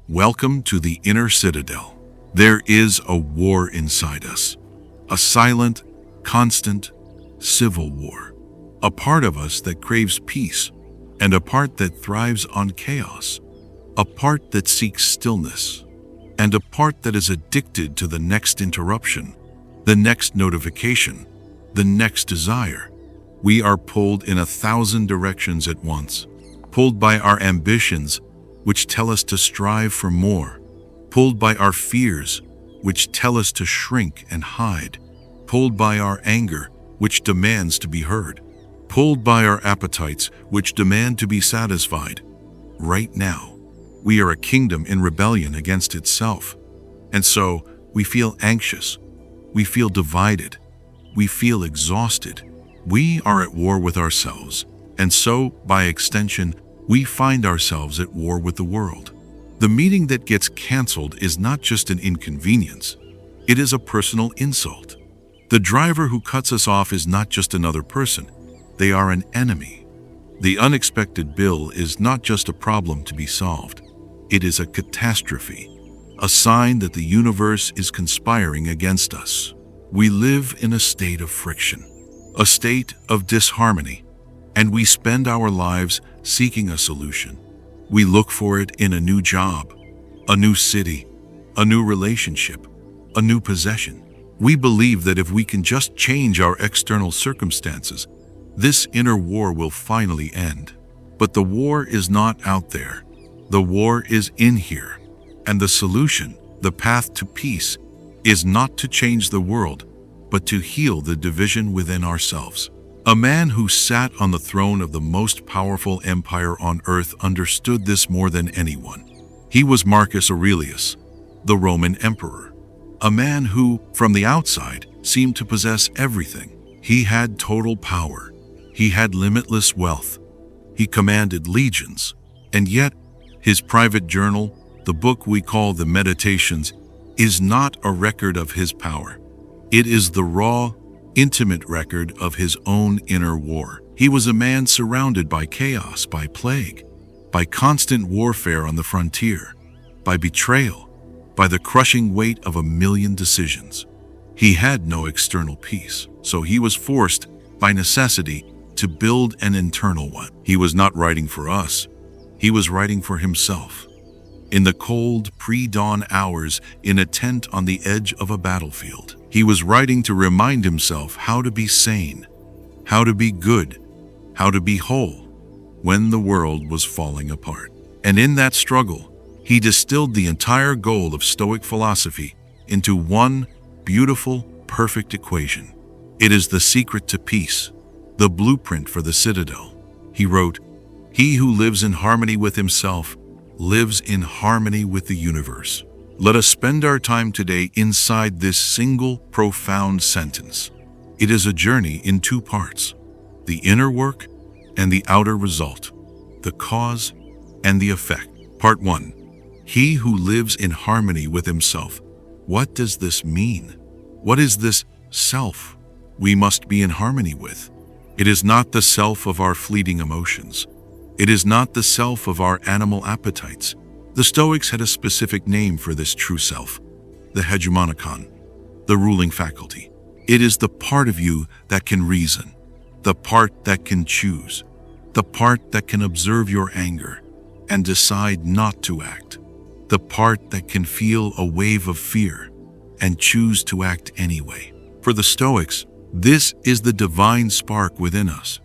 Welcome to the Inner Citadel. There is a war inside us, a silent, constant, civil war. A part of us that craves peace, and a part that thrives on chaos. A part that seeks stillness, and a part that is addicted to the next interruption, the next notification, the next desire. We are pulled in 1,000 directions at once, pulled by our ambitions, which tell us to strive for more, pulled by our fears, which tell us to shrink and hide, pulled by our anger, which demands to be heard, pulled by our appetites, which demand to be satisfied. Right now, we are a kingdom in rebellion against itself, and so we feel anxious, we feel divided, we feel exhausted. We are at war with ourselves, and so, by extension, we find ourselves at war with the world. The meeting that gets canceled is not just an inconvenience, it is a personal insult. The driver who cuts us off is not just another person, they are an enemy. The unexpected bill is not just a problem to be solved, it is a catastrophe, a sign that the universe is conspiring against us. We live in a state of friction, a state of disharmony, and we spend our lives seeking a solution. We look for it in a new job, a new city, a new relationship, a new possession. We believe that if we can just change our external circumstances, this inner war will finally end. But the war is not out there. The war is in here. And the solution, the path to peace, is not to change the world, but to heal the division within ourselves. A man who sat on the throne of the most powerful empire on earth understood this more than anyone. He was Marcus Aurelius, the Roman emperor. A man who, from the outside, seemed to possess everything. He had total power. He had limitless wealth. He commanded legions. And yet, his private journal, the book we call the Meditations, is not a record of his power. It is the raw, intimate record of his own inner war. He was a man surrounded by chaos, by plague, by constant warfare on the frontier, by betrayal, by the crushing weight of 1,000,000 decisions. He had no external peace, so he was forced, by necessity, to build an internal one. He was not writing for us, he was writing for himself. In the cold, pre-dawn hours, in a tent on the edge of a battlefield, he was writing to remind himself how to be sane, how to be good, how to be whole, when the world was falling apart. And in that struggle, he distilled the entire goal of Stoic philosophy into one beautiful, perfect equation. It is the secret to peace, the blueprint for the citadel. He wrote, "He who lives in harmony with himself lives in harmony with the universe." Let us spend our time today inside this single, profound sentence. It is a journey in two parts, the inner work and the outer result, the cause and the effect. Part 1. He who lives in harmony with himself. What does this mean? What is this self we must be in harmony with? It is not the self of our fleeting emotions. It is not the self of our animal appetites. The Stoics had a specific name for this true self, the hegemonikon, the ruling faculty. It is the part of you that can reason, the part that can choose, the part that can observe your anger and decide not to act, the part that can feel a wave of fear and choose to act anyway. For the Stoics, this is the divine spark within us.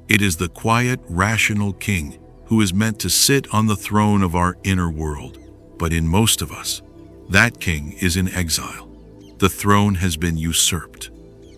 It is the quiet, rational king who is meant to sit on the throne of our inner world. But in most of us, that king is in exile. The throne has been usurped.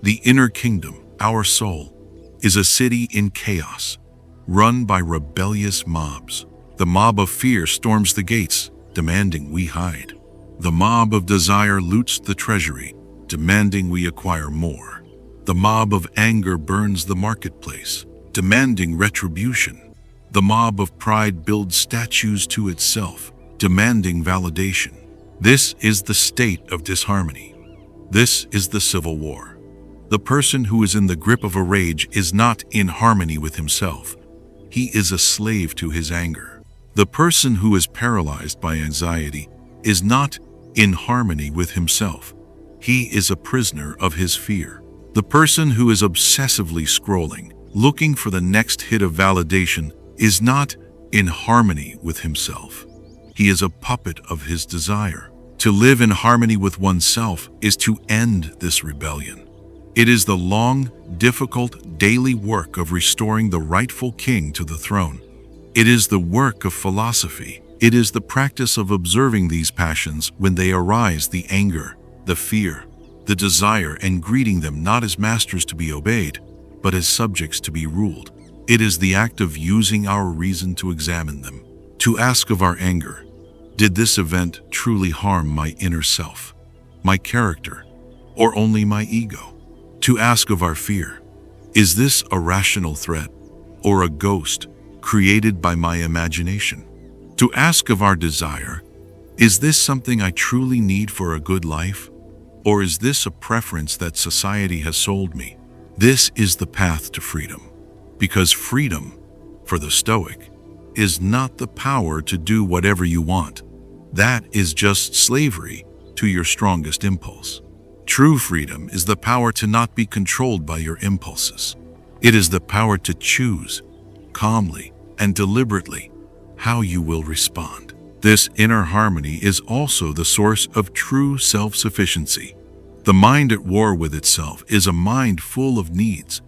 The inner kingdom, our soul, is a city in chaos, run by rebellious mobs. The mob of fear storms the gates, demanding we hide. The mob of desire loots the treasury, demanding we acquire more. The mob of anger burns the marketplace, demanding retribution. The mob of pride builds statues to itself, demanding validation. This is the state of disharmony. This is the civil war. The person who is in the grip of a rage is not in harmony with himself. He is a slave to his anger. The person who is paralyzed by anxiety is not in harmony with himself. He is a prisoner of his fear. The person who is obsessively scrolling, looking for the next hit of validation, is not in harmony with himself. He is a puppet of his desire. To live in harmony with oneself is to end this rebellion. It is the long, difficult, daily work of restoring the rightful king to the throne. It is the work of philosophy. It is the practice of observing these passions when they arise, the anger, the fear, the desire, and greeting them not as masters to be obeyed, but as subjects to be ruled. It is the act of using our reason to examine them, to ask of our anger, did this event truly harm my inner self, my character, or only my ego? To ask of our fear, is this a rational threat or a ghost created by my imagination? To ask of our desire, is this something I truly need for a good life? Or is this a preference that society has sold me? This is the path to freedom. Because freedom, for the Stoic, is not the power to do whatever you want. That is just slavery to your strongest impulse. True freedom is the power to not be controlled by your impulses. It is the power to choose, calmly and deliberately, how you will respond. This inner harmony is also the source of true self-sufficiency. The mind at war with itself is a mind full of needs.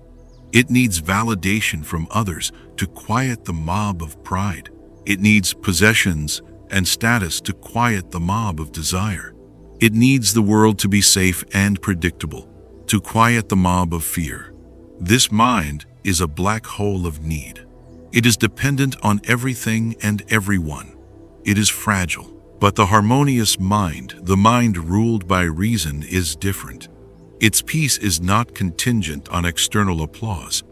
It needs validation from others to quiet the mob of pride. It needs possessions and status to quiet the mob of desire. It needs the world to be safe and predictable to quiet the mob of fear. This mind is a black hole of need. It is dependent on everything and everyone. It is fragile. But the harmonious mind, the mind ruled by reason, is different. Its peace is not contingent on external applause.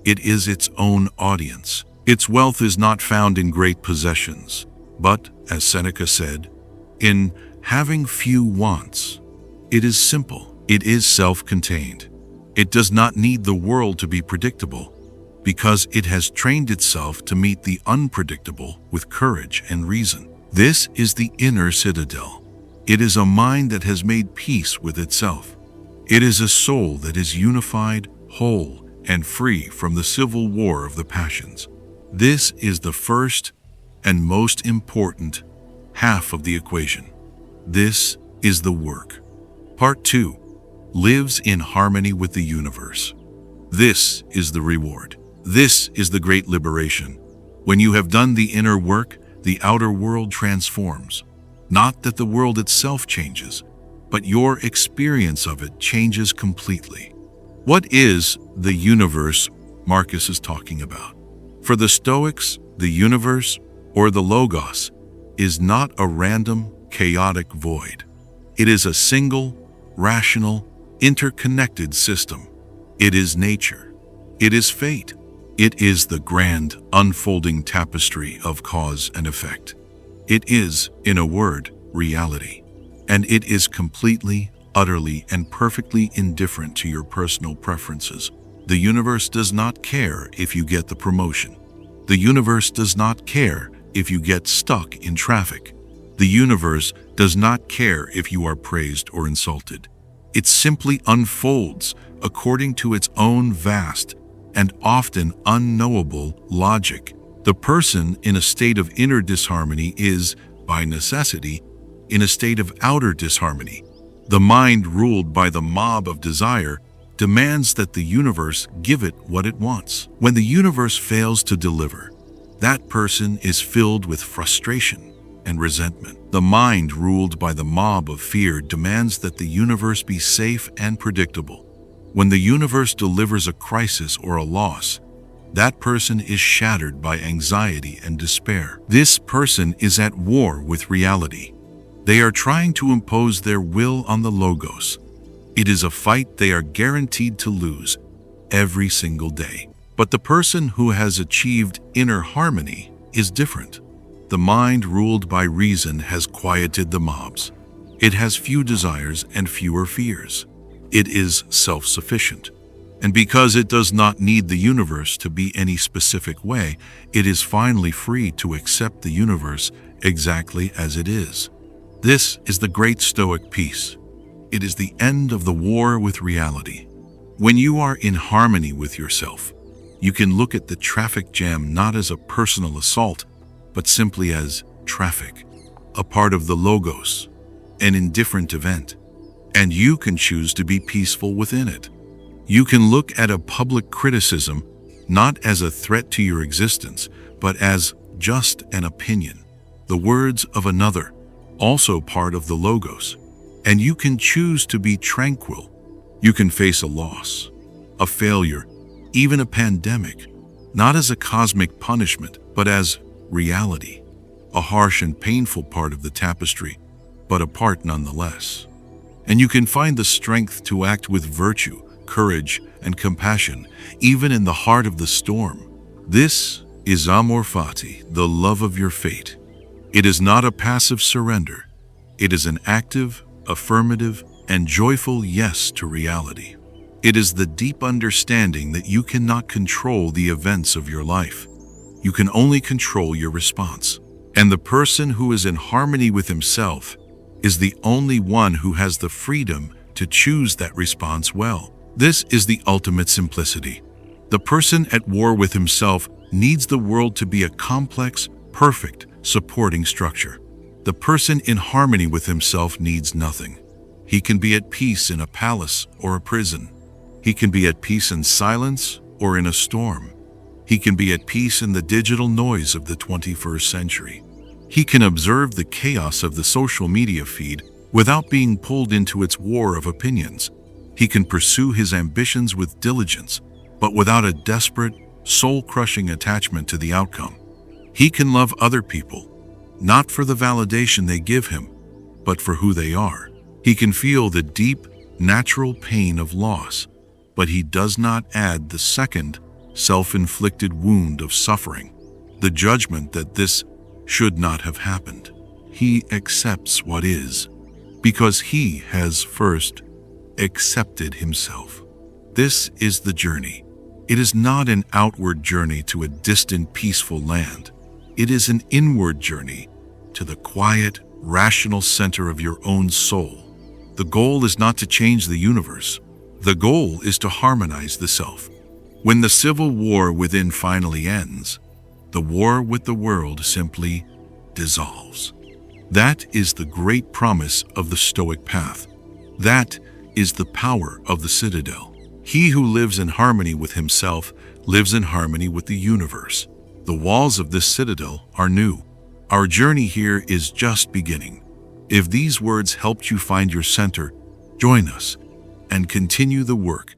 It is its own audience. Its wealth is not found in great possessions, but, as Seneca said, in having few wants. It is simple. It is self-contained. It does not need the world to be predictable, because it has trained itself to meet the unpredictable with courage and reason. This is the inner citadel. It is a mind that has made peace with itself. It is a soul that is unified, whole, and free from the civil war of the passions. This is the first and most important half of the equation. This is the work. Part 2. Lives in harmony with the universe. This is the reward. This is the great liberation. When you have done the inner work, the outer world transforms. Not that the world itself changes, but your experience of it changes completely. What is the universe Marcus is talking about? For the Stoics, the universe, or the logos, is not a random, chaotic void. It is a single, rational, interconnected system. It is nature. It is fate. It is the grand, unfolding tapestry of cause and effect. It is, in a word, reality. And it is completely, utterly, and perfectly indifferent to your personal preferences. The universe does not care if you get the promotion. The universe does not care if you get stuck in traffic. The universe does not care if you are praised or insulted. It simply unfolds according to its own vast and often unknowable logic. The person in a state of inner disharmony is, by necessity, in a state of outer disharmony. The mind ruled by the mob of desire demands that the universe give it what it wants. When the universe fails to deliver, that person is filled with frustration and resentment. The mind ruled by the mob of fear demands that the universe be safe and predictable. When the universe delivers a crisis or a loss, that person is shattered by anxiety and despair. This person is at war with reality. They are trying to impose their will on the logos. It is a fight they are guaranteed to lose every single day. But the person who has achieved inner harmony is different. The mind ruled by reason has quieted the mobs. It has few desires and fewer fears. It is self-sufficient. And because it does not need the universe to be any specific way, it is finally free to accept the universe exactly as it is. This is the great Stoic peace. It is the end of the war with reality. When you are in harmony with yourself, you can look at the traffic jam not as a personal assault, but simply as traffic, a part of the logos, an indifferent event, and you can choose to be peaceful within it. You can look at a public criticism not as a threat to your existence, but as just an opinion, the words of another, also part of the logos. And you can choose to be tranquil. You can face a loss, a failure, even a pandemic, not as a cosmic punishment, but as reality, a harsh and painful part of the tapestry, but a part nonetheless. And you can find the strength to act with virtue, courage, and compassion, even in the heart of the storm. This is amor fati, the love of your fate. It is not a passive surrender. It is an active, affirmative, and joyful yes to reality. It is the deep understanding that you cannot control the events of your life. You can only control your response. And the person who is in harmony with himself is the only one who has the freedom to choose that response well. This is the ultimate simplicity. The person at war with himself needs the world to be a complex, perfect, supporting structure. The person in harmony with himself needs nothing. He can be at peace in a palace or a prison. He can be at peace in silence or in a storm. He can be at peace in the digital noise of the 21st century. He can observe the chaos of the social media feed without being pulled into its war of opinions. He can pursue his ambitions with diligence, but without a desperate, soul-crushing attachment to the outcome. He can love other people, not for the validation they give him, but for who they are. He can feel the deep, natural pain of loss, but he does not add the second, self-inflicted wound of suffering, the judgment that this should not have happened. He accepts what is, because he has first accepted himself. This is the journey. It is not an outward journey to a distant, peaceful land. It is an inward journey to the quiet, rational center of your own soul. The goal is not to change the universe. The goal is to harmonize the self. When the civil war within finally ends, the war with the world simply dissolves. That is the great promise of the Stoic path. That is the power of the citadel. He who lives in harmony with himself lives in harmony with the universe. The walls of this citadel are new. Our journey here is just beginning. If these words helped you find your center, join us and continue the work